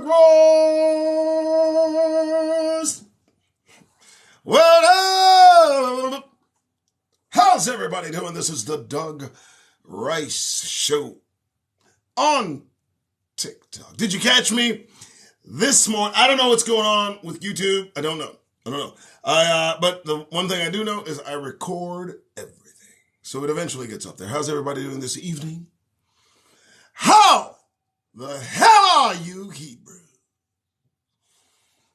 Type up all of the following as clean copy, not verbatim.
Roast. What up? How's everybody doing? This is the Doug Rice Show on TikTok. Did you catch me this morning? I don't know what's going on with YouTube. I don't know. But the one thing I do know is I record everything. So it eventually gets up there. How's everybody doing this evening? How the hell are you, Hebrew?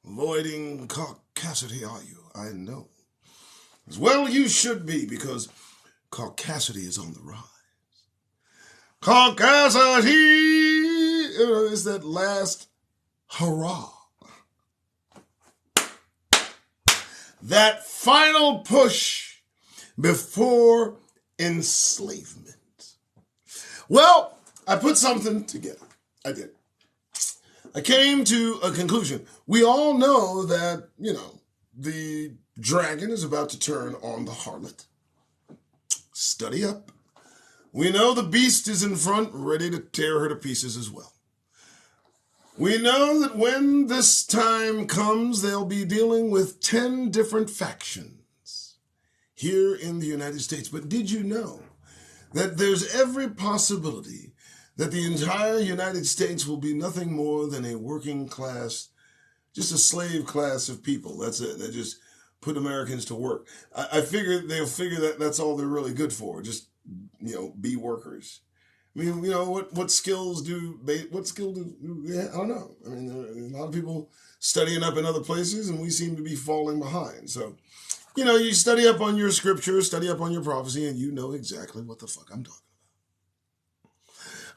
Avoiding caucasity, are you? I know. As well you should be, because caucasity is on the rise. Caucasity is that last hurrah. That final push before enslavement. Well, I put something together. I did. I came to a conclusion. We all know that, the dragon is about to turn on the harlot. Study up. We know the beast is in front, ready to tear her to pieces as well. We know that when this time comes, they'll be dealing with 10 different factions here in the United States. But did you know that there's every possibility that the entire United States will be nothing more than a working class, just a slave class of people? That's it. They just put Americans to work. I figure they'll figure that that's all they're really good for. Just, be workers. I mean, what skills do, I don't know. I mean, there are a lot of people studying up in other places, and we seem to be falling behind. So, you study up on your scripture, study up on your prophecy, and you know exactly what the fuck I'm talking about.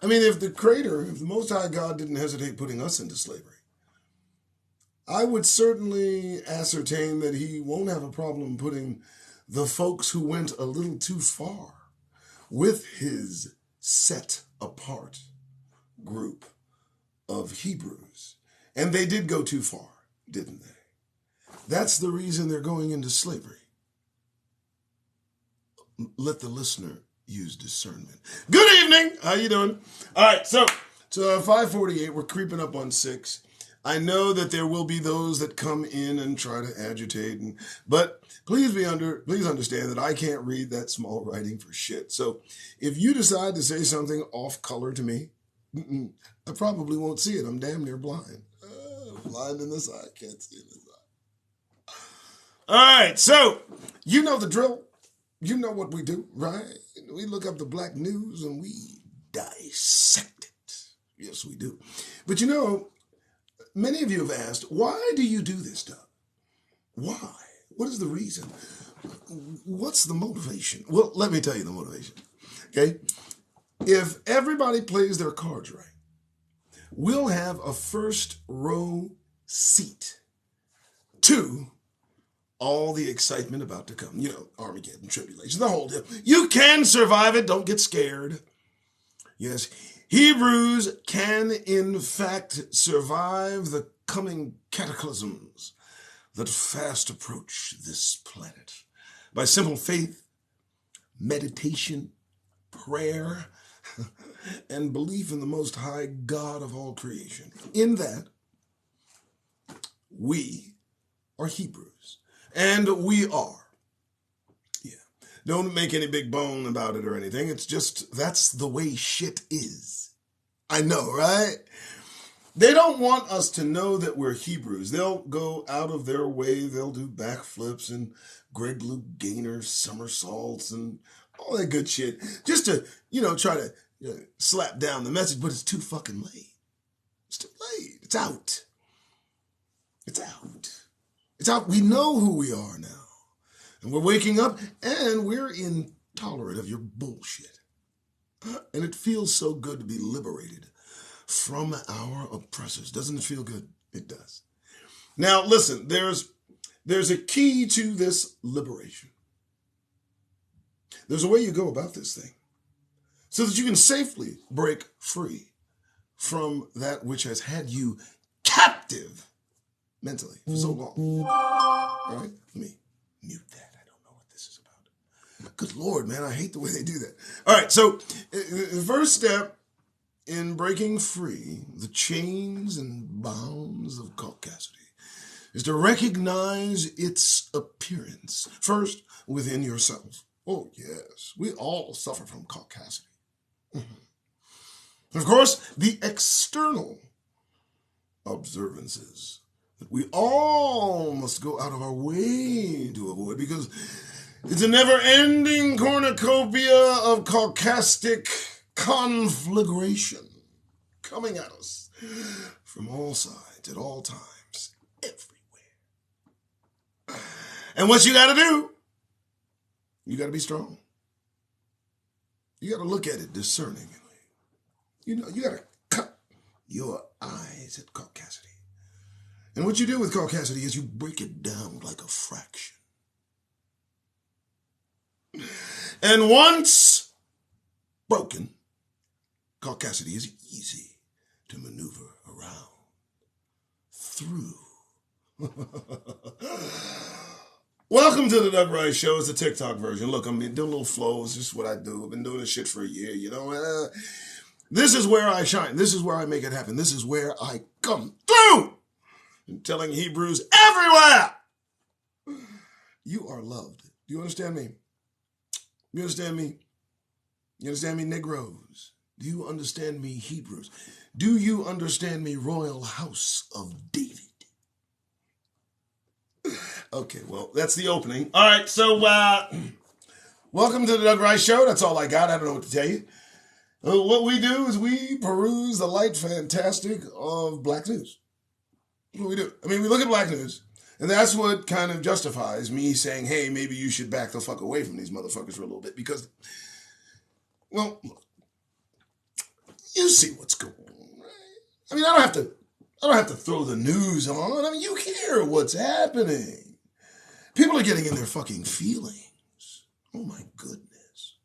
I mean, if the Most High God didn't hesitate putting us into slavery, I would certainly ascertain that he won't have a problem putting the folks who went a little too far with his set apart group of Hebrews. And they did go too far, didn't they? That's the reason they're going into slavery. Let the listener use discernment. Good evening. How you doing? All right, so 5:48, we're creeping up on 6. I know that there will be those that come in and try to agitate, but please understand that I can't read that small writing for shit. So if you decide to say something off color to me, I probably won't see it. I'm damn near blind. Blind in this eye, can't see in this eye. All right, so you know the drill. You know what we do, right? We look up the black news and we dissect it. Yes, we do. But many of you have asked, why do you do this stuff? Why? What is the reason? What's the motivation? Well, let me tell you the motivation, okay? If everybody plays their cards right, we'll have a first row seat to all the excitement about to come. Armageddon, tribulation, the whole deal. You can survive it. Don't get scared. Yes, Hebrews can, in fact, survive the coming cataclysms that fast approach this planet by simple faith, meditation, prayer, and belief in the Most High God of all creation. In that, we are Hebrews, and we are. Don't make any big bone about it or anything. It's just, that's the way shit is. I know, right? They don't want us to know that we're Hebrews. They'll go out of their way. They'll do backflips and Greg Luke Gaynor somersaults and all that good shit. Just to, try to slap down the message, but it's too fucking late. It's too late. It's out. It's out. It's out. We know who we are now. And we're waking up, and we're intolerant of your bullshit. And it feels so good to be liberated from our oppressors. Doesn't it feel good? It does. Now, listen, there's a key to this liberation. There's a way you go about this thing so that you can safely break free from that which has had you captive mentally for so long. All right? Let me mute that. Good Lord, man, I hate the way they do that. All right, so the first step in breaking free the chains and bounds of caucasity is to recognize its appearance first within yourself. Oh, yes, we all suffer from caucasity. Of course, the external observances that we all must go out of our way to avoid, because it's a never-ending cornucopia of caucastic conflagration coming at us from all sides at all times, everywhere. And what you got to do, you got to be strong. You got to look at it discerningly. You know, you got to cut your eyes at caucasity. And what you do with caucasity is you break it down like a fraction. And once broken, caucasity is easy to maneuver around, through. Welcome to the Doug Rice Show. It's a TikTok version. Look, I'm doing little flows. This is what I do. I've been doing this shit for a year, you know. This is where I shine. This is where I make it happen. This is where I come through. I'm telling Hebrews everywhere. You are loved. Do you understand me? You understand me? You understand me, Negroes? Do you understand me, Hebrews? Do you understand me, Royal House of David? Okay, well, that's the opening. All right, so welcome to the Doug Rice Show. That's all I got. I don't know what to tell you. What we do is we peruse the light fantastic of black news. That's what we do. I mean, we look at black news, and that's what kind of justifies me saying, hey, maybe you should back the fuck away from these motherfuckers for a little bit, because, well, look, you see what's going on, right? I mean, I don't have to throw the news on. I mean, you hear what's happening. People are getting in their fucking feelings. Oh my goodness.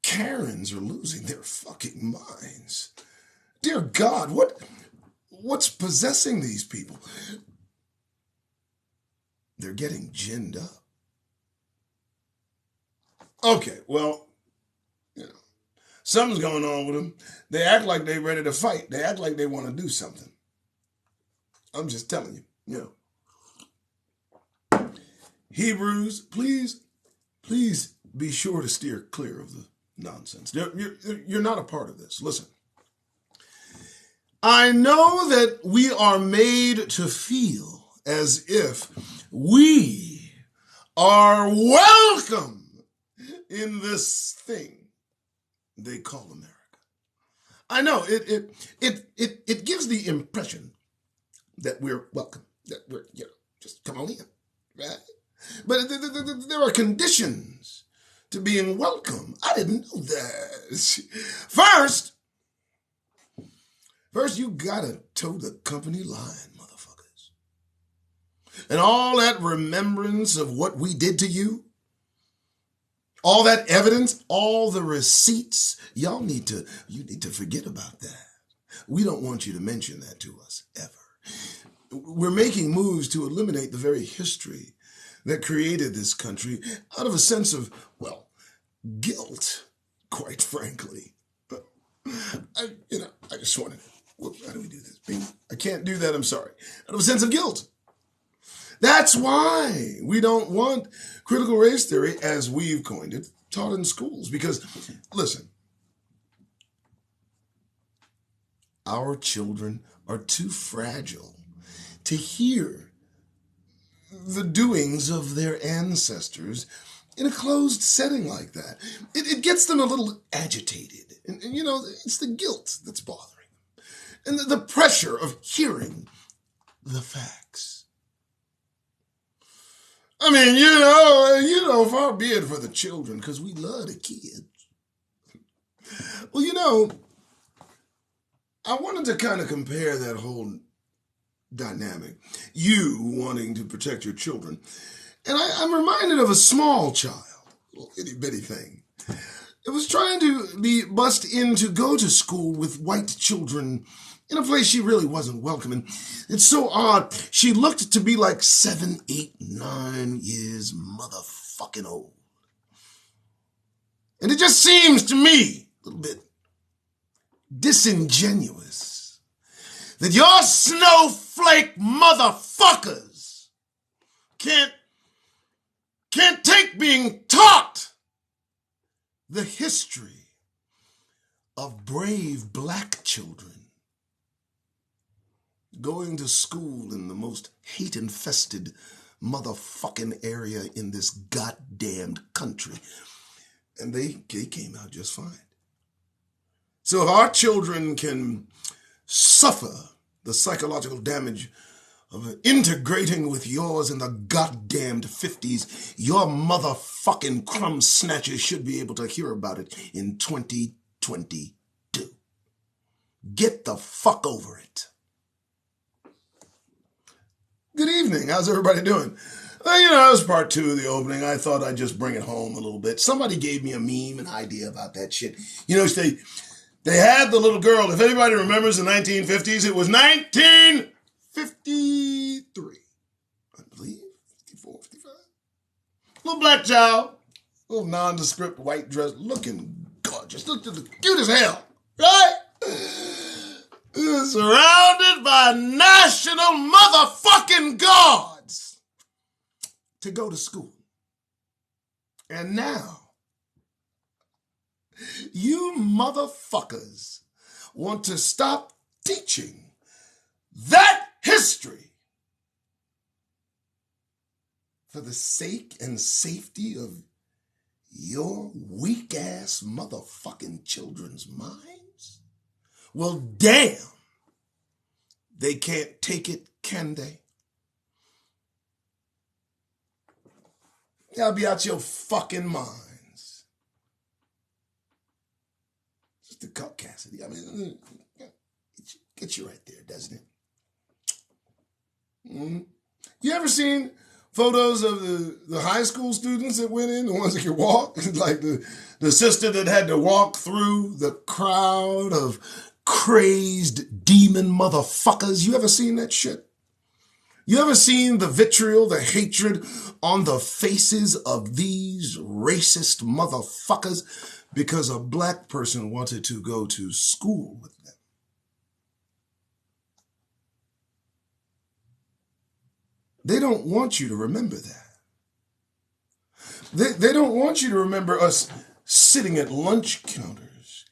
Karens are losing their fucking minds. Dear God, what's possessing these people? They're getting ginned up. Okay, well, you know, something's going on with them. They act like they're ready to fight. They act like they want to do something. I'm just telling you, you know. Hebrews, please be sure to steer clear of the nonsense. You're not a part of this. Listen. I know that we are made to feel as if we are welcome in this thing they call America. I know it gives the impression that we're welcome, that we're, you know, just come on in, right? But there are conditions to being welcome. I didn't know that. First, you gotta toe the company line, motherfuckers. And all that remembrance of what we did to you, all that evidence, all the receipts, you need to forget about that. We don't want you to mention that to us, ever. We're making moves to eliminate the very history that created this country out of a sense of, well, guilt, quite frankly. I just wanted to, whoops, how do we do this? Bing. I can't do that, I'm sorry. Out of a sense of guilt. That's why we don't want critical race theory, as we've coined it, taught in schools. Because, listen, our children are too fragile to hear the doings of their ancestors in a closed setting like that. It gets them a little agitated. And you know, it's the guilt that's bothering them. And the pressure of hearing the facts. I mean, you know, far be it for the children, because we love the kids. Well, you know, I wanted to kind of compare that whole dynamic, you wanting to protect your children. And I'm reminded of a small child, a little itty bitty thing. It was trying to be bussed in to go to school with white children in a place she really wasn't welcome. And it's so odd. She looked to be like 7, 8, 9 years motherfucking old. And it just seems to me a little bit disingenuous that your snowflake motherfuckers can't take being taught the history of brave black children going to school in the most hate-infested motherfucking area in this goddamned country. And they came out just fine. So if our children can suffer the psychological damage of integrating with yours in the goddamned 50s, your motherfucking crumb snatchers should be able to hear about it in 2022. Get the fuck over it. Good evening. How's everybody doing? That was part 2 of the opening. I thought I'd just bring it home a little bit. Somebody gave me a meme, an idea about that shit. They had the little girl. If anybody remembers the 1950s, it was 1953. I believe, 54, 55. Little black child, little nondescript white dress, looking gorgeous. Looked cute as hell, right? Surrounded by national motherfucking guards to go to school. And now, you motherfuckers want to stop teaching that history for the sake and safety of your weak-ass motherfucking children's minds? Well, damn, they can't take it, can they? Y'all be out your fucking minds. Just a cut, Cassidy. I mean, get you right there, doesn't it? Mm-hmm. You ever seen photos of the high school students that went in, the ones that could walk? Like the sister that had to walk through the crowd of crazed demon motherfuckers. You ever seen that shit? You ever seen the vitriol, the hatred on the faces of these racist motherfuckers because a black person wanted to go to school with them? They don't want you to remember that. They don't want you to remember us sitting at lunch counters,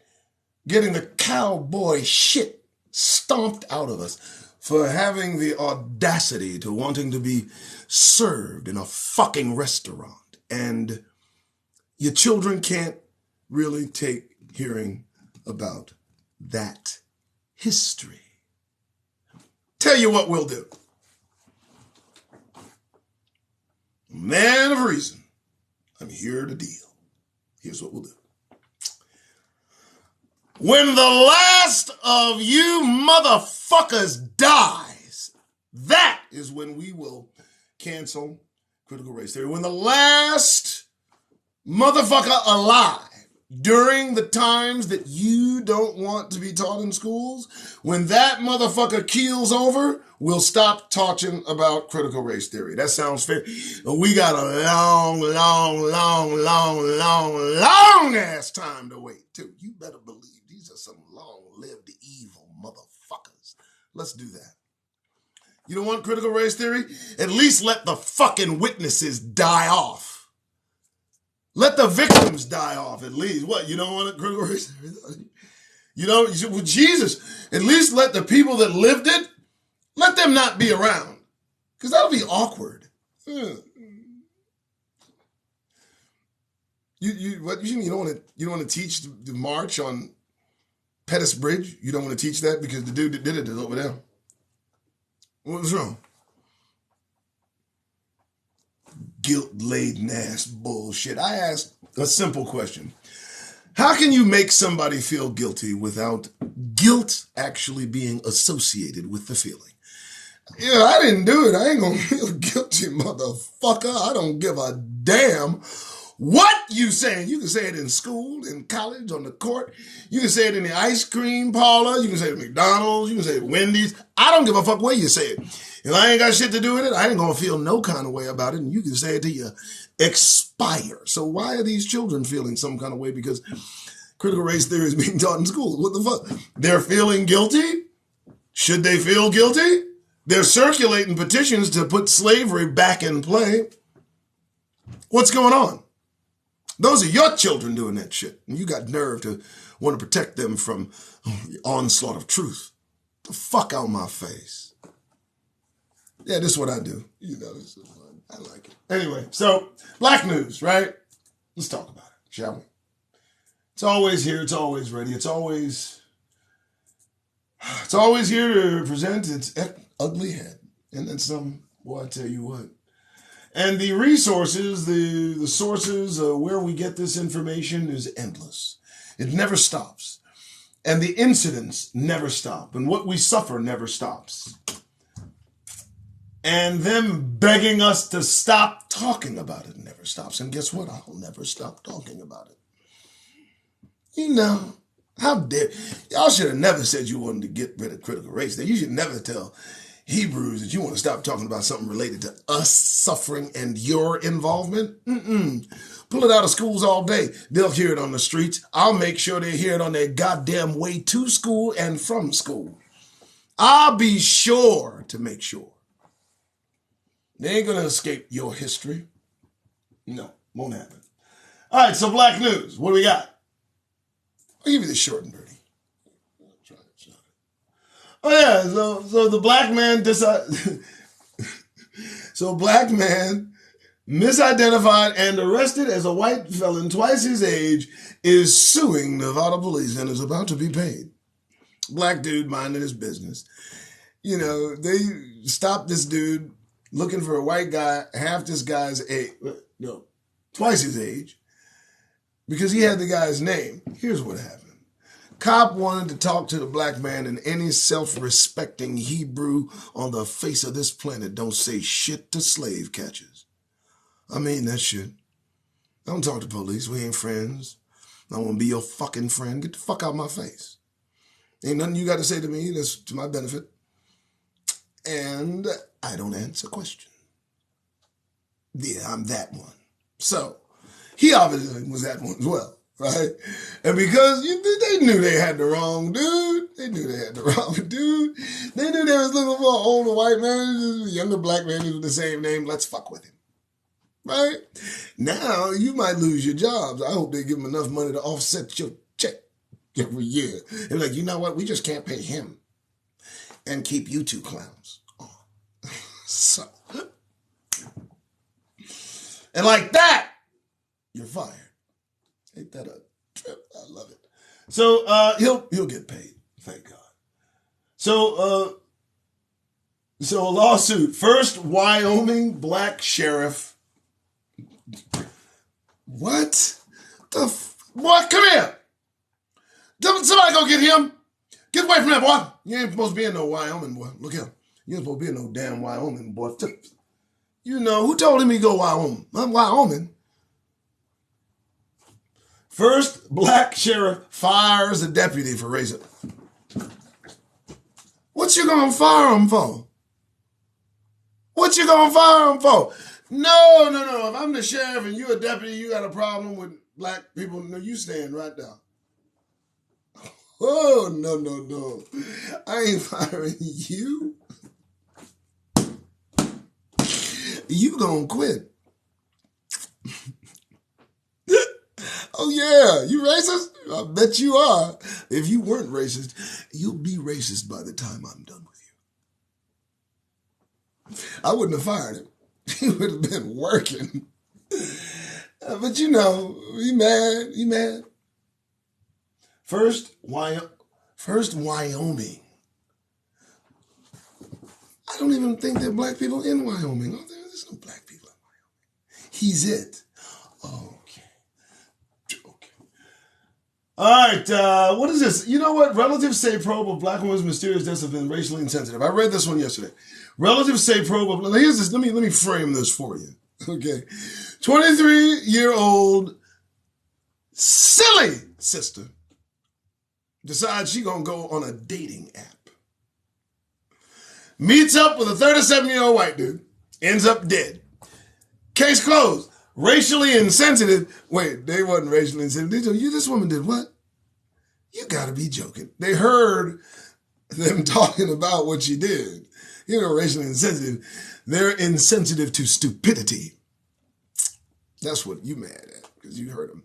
getting the cowboy shit stomped out of us for having the audacity to wanting to be served in a fucking restaurant. And your children can't really take hearing about that history. Tell you what we'll do. Man of reason, I'm here to deal. Here's what we'll do. When the last of you motherfuckers dies, that is when we will cancel critical race theory. When the last motherfucker alive during the times that you don't want to be taught in schools, when that motherfucker keels over, we'll stop talking about critical race theory. That sounds fair. We got a long ass time to wait, too. You better believe these are some long-lived evil motherfuckers. Let's do that. You don't want critical race theory? At least let the fucking witnesses die off. Let the victims die off, at least. What, you don't want a critical race theory? You know, well, Jesus, at least let the people that lived it, let them not be around. Because that'll be awkward. What you don't want to teach the march on Pettus Bridge? You don't want to teach that because the dude that did it is over there. What was wrong? Guilt-laden ass bullshit. I asked a simple question. How can you make somebody feel guilty without guilt actually being associated with the feeling? Yeah, I didn't do it. I ain't gonna feel guilty, motherfucker. I don't give a damn what you saying. You can say it in school, in college, on the court. You can say it in the ice cream parlor. You can say it at McDonald's. You can say it at Wendy's. I don't give a fuck where you say it. If I ain't got shit to do with it, I ain't gonna feel no kind of way about it. And you can say it till you expire. So why are these children feeling some kind of way? Because critical race theory is being taught in schools. What the fuck? They're feeling guilty? Should they feel guilty? They're circulating petitions to put slavery back in play. What's going on? Those are your children doing that shit. And you got nerve to want to protect them from the onslaught of truth. The fuck out my face. Yeah, this is what I do. You know, this is fun. I like it. Anyway, so black news, right? Let's talk about it, shall we? It's always here. It's always ready. It's always here to present its ugly head. And then some, boy, I tell you what. And the resources, the sources where we get this information is endless. It never stops. And the incidents never stop. And what we suffer never stops. And them begging us to stop talking about it never stops. And guess what? I'll never stop talking about it. You know, how dare y'all should have never said you wanted to get rid of critical race. You should never tell Hebrews that you want to stop talking about something related to us suffering and your involvement. Pull it out of schools all day. They'll hear it on the streets. I'll make sure they hear it on their goddamn way to school and from school. I'll be sure to make sure. They ain't going to escape your history. No, won't happen. All right, so black news. What do we got? I'll give you the short and dirty. Oh yeah, so the black man so black man misidentified and arrested as a white felon twice his age is suing Nevada police and is about to be paid. Black dude minding his business. You know, they stopped this dude looking for a white guy, half this guy's age, no, twice his age, because he had the guy's name. Here's what happened. Cop wanted to talk to the black man, and any self-respecting Hebrew on the face of this planet don't say shit to slave catchers. I mean that shit. I don't talk to police. We ain't friends. I don't want to be your fucking friend. Get the fuck out of my face. Ain't nothing you got to say to me that's to my benefit. And I don't answer questions. Yeah, I'm that one. So, he obviously was that one as well. Right? And because they knew they had the wrong dude. They knew they had the wrong dude. They knew they was looking for an older white man, a younger black man with the same name. Let's fuck with him. Right? Now, you might lose your jobs. I hope they give them enough money to offset your check every year. They're like, you know what? We just can't pay him and keep you two clowns on. So, and like that, you're fired. Ain't that a trip? I love it. So he'll get paid, thank God. So a lawsuit. First Wyoming black sheriff. What? Boy, come here. Somebody go get him. Get away from that boy. You ain't supposed to be in no Wyoming, boy. Look here. You ain't supposed to be in no damn Wyoming, boy. You know, who told him he go Wyoming? I'm Wyoming. First black sheriff fires a deputy for racism. What you gonna fire him for? What you gonna fire him for? No. If I'm the sheriff and you a deputy, you got a problem with black people, no, you stand right down. Oh, no. I ain't firing you. You gonna quit. Oh, yeah, you racist? I bet you are. If you weren't racist, you'll be racist by the time I'm done with you. I wouldn't have fired him. He would have been working. But you know, he mad. First Wyoming. I don't even think there are black people in Wyoming. Oh, there's no black people in Wyoming. He's it. Okay. All right, what is this? You know what? Relatives say probe of black woman's mysterious deaths have been racially insensitive. I read this one yesterday. Relatives say probe of... Here's this. Let me frame this for you. Okay. 23-year-old silly sister decides she gonna go on a dating app. Meets up with a 37-year-old white dude. Ends up dead. Case closed. Racially insensitive. Wait, they wasn't racially insensitive. This woman did what? You gotta be joking. They heard them talking about what you did. You know, racially insensitive. They're insensitive to stupidity. That's what you mad at, because you heard them.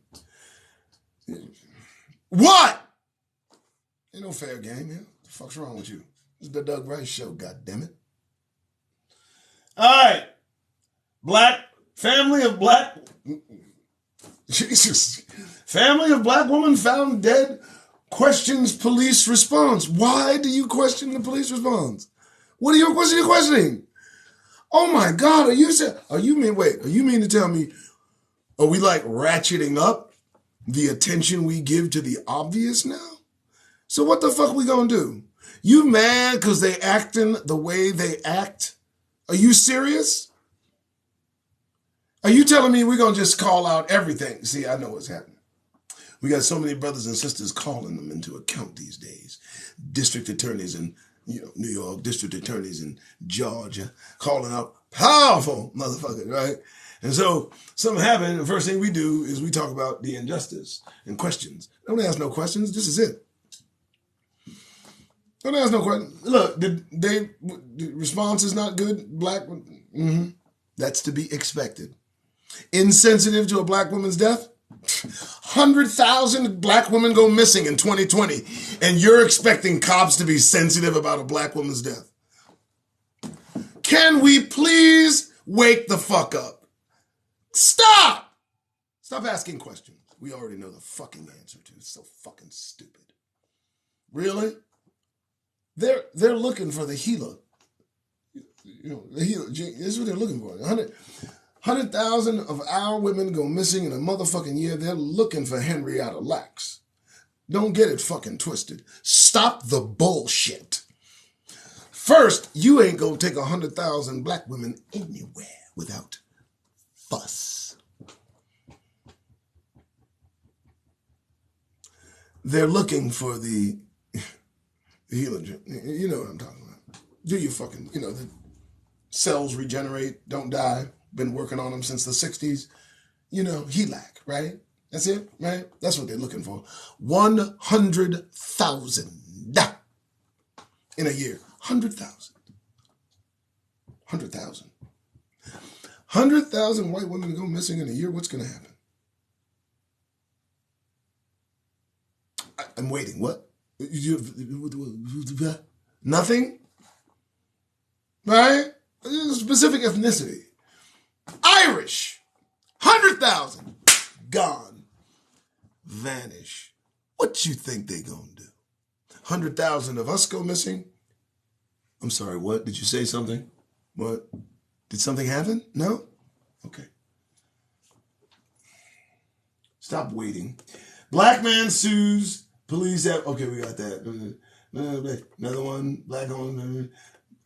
What? Ain't no fair game, man. What the fuck's wrong with you? It's the Doug Rice Show, goddammit. All right. Family of black woman found dead, questions police response. Why do you question the police response? What are you questioning? Oh my God, are you mean to tell me, are we like ratcheting up the attention we give to the obvious now? So what the fuck we gonna do? You mad because they acting the way they act? Are you serious? Are you telling me we're gonna just call out everything? See, I know what's happening. We got so many brothers and sisters calling them into account these days. District attorneys in New York, district attorneys in Georgia, calling out powerful motherfuckers, right? And so something happened, the first thing we do is we talk about the injustice and questions. Don't ask no questions, this is it. Don't ask no questions. Look, the response is not good, black, that's to be expected. Insensitive to a black woman's death? 100,000 black women go missing in 2020, and you're expecting cops to be sensitive about a black woman's death. Can we please wake the fuck up? Stop asking questions. We already know the fucking answer to. It's so fucking stupid. Really? They're looking for the healer. The healer. This is what they're looking for. 100,000 of our women go missing in a motherfucking year. They're looking for Henrietta Lacks. Don't get it fucking twisted. Stop the bullshit. First, you ain't gonna take 100,000 black women anywhere without fuss. They're looking for the healing. You know what I'm talking about. Do you fucking, the cells regenerate, don't die. Been working on them since the 60s. HELAC, right? That's it, right? That's what they're looking for. 100,000 in a year. 100,000. 100,000. 100,000 white women go missing in a year. What's going to happen? I'm waiting. What? Nothing? Right? Specific ethnicity. Irish. 100,000. Gone. Vanish. What you think they gonna do? 100,000 of us go missing? I'm sorry, what? Did you say something? What? Did something happen? No? Okay. Stop waiting. Black man sues police. Okay, we got that. Another one. Black woman.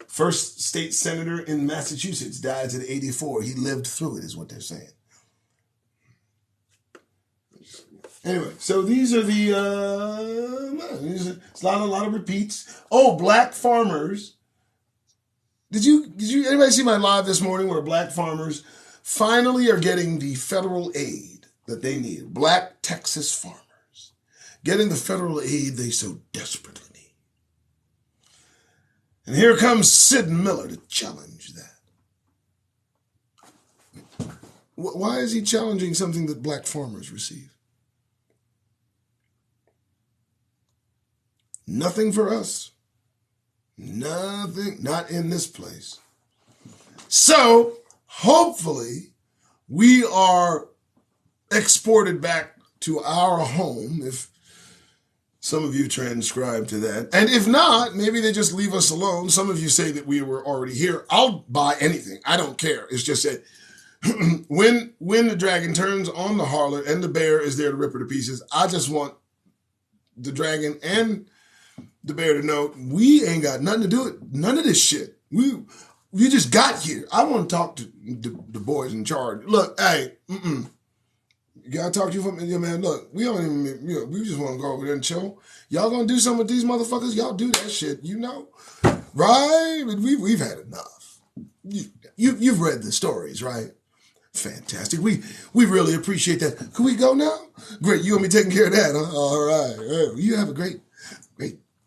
First state senator in Massachusetts dies at 84. He lived through it, is what they're saying. Anyway, so these are the, it's a lot of repeats. Oh, black farmers. Did anybody see my live this morning where black farmers finally are getting the federal aid that they need? Black Texas farmers getting the federal aid they so desperately need. And here comes Sid Miller to challenge that. Why is he challenging something that black farmers receive? Nothing for us. Nothing, not in this place. So, hopefully, we are exported back to our home, if some of you transcribe to that. And if not, maybe they just leave us alone. Some of you say that we were already here. I'll buy anything. I don't care. It's just that when the dragon turns on the harlot and the bear is there to rip her to pieces, I just want the dragon and the bear to know we ain't got nothing to do with none of this shit. We just got here. I want to talk to the boys in charge. Look, hey, you gotta talk to you from man. Look, we don't even, we just want to go over there and chill. Y'all gonna do something with these motherfuckers? Y'all do that shit, right? We've had enough. You've read the stories, right? Fantastic. We really appreciate that. Can we go now? Great. You and me taking care of that, huh? All right. Well, you have a great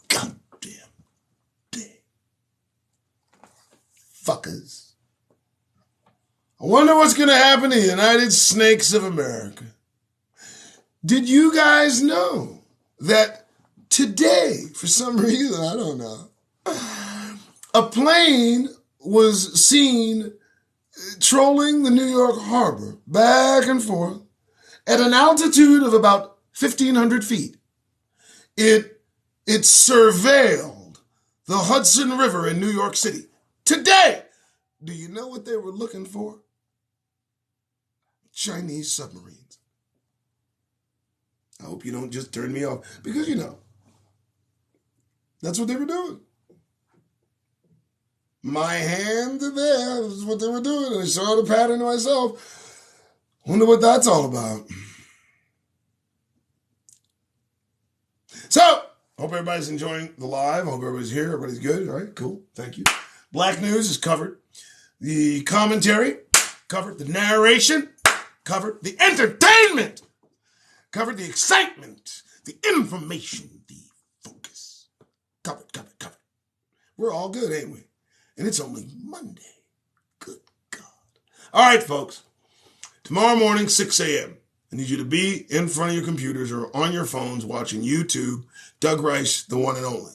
goddamn day. Fuckers. I wonder what's going to happen to the United Snakes of America. Did you guys know that today, for some reason, I don't know, a plane was seen trolling the New York harbor back and forth at an altitude of about 1,500 feet. It surveilled the Hudson River in New York City. Today, do you know what they were looking for? Chinese submarines. I hope you don't just turn me off, because that's what they were doing. My hand there is what they were doing. I saw the pattern to myself. Wonder what that's all about. So, hope everybody's enjoying the live. Hope everybody's here. Everybody's good. All right, cool. Thank you. Black news is covered. The commentary covered. The narration covered. The entertainment covered. The excitement. The information. The focus. Covered. We're all good, ain't we? And it's only Monday. Good God. All right, folks. Tomorrow morning, 6 a.m. I need you to be in front of your computers or on your phones watching YouTube, Doug Rice, the one and only.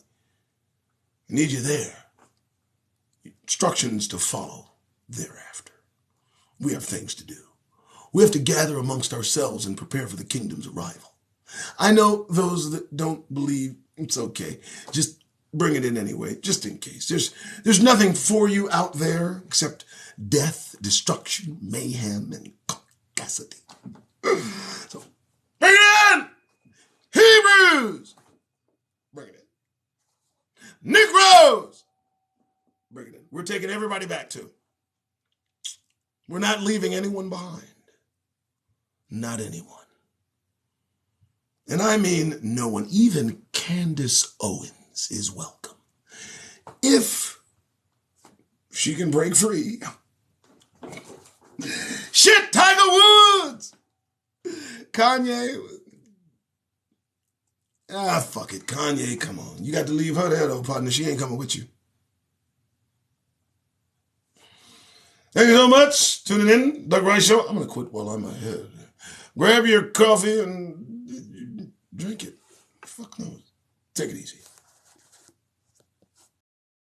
I need you there. Instructions to follow thereafter. We have things to do. We have to gather amongst ourselves and prepare for the kingdom's arrival. I know those that don't believe, it's okay. Just bring it in anyway, just in case. There's nothing for you out there except death, destruction, mayhem, and caucasity. So, bring it in! Hebrews! Bring it in. Negroes! Bring it in. We're taking everybody back too. We're not leaving anyone behind. Not anyone. And I mean no one. Even Candace Owens is welcome. If she can break free. Shit, Tiger Woods! Kanye. Fuck it. Kanye, come on. You got to leave her there, though, partner. She ain't coming with you. Thank you so much. Tuning in. Doug Rice Show. I'm going to quit while I'm ahead. Grab your coffee and drink it. Fuck no. Take it easy.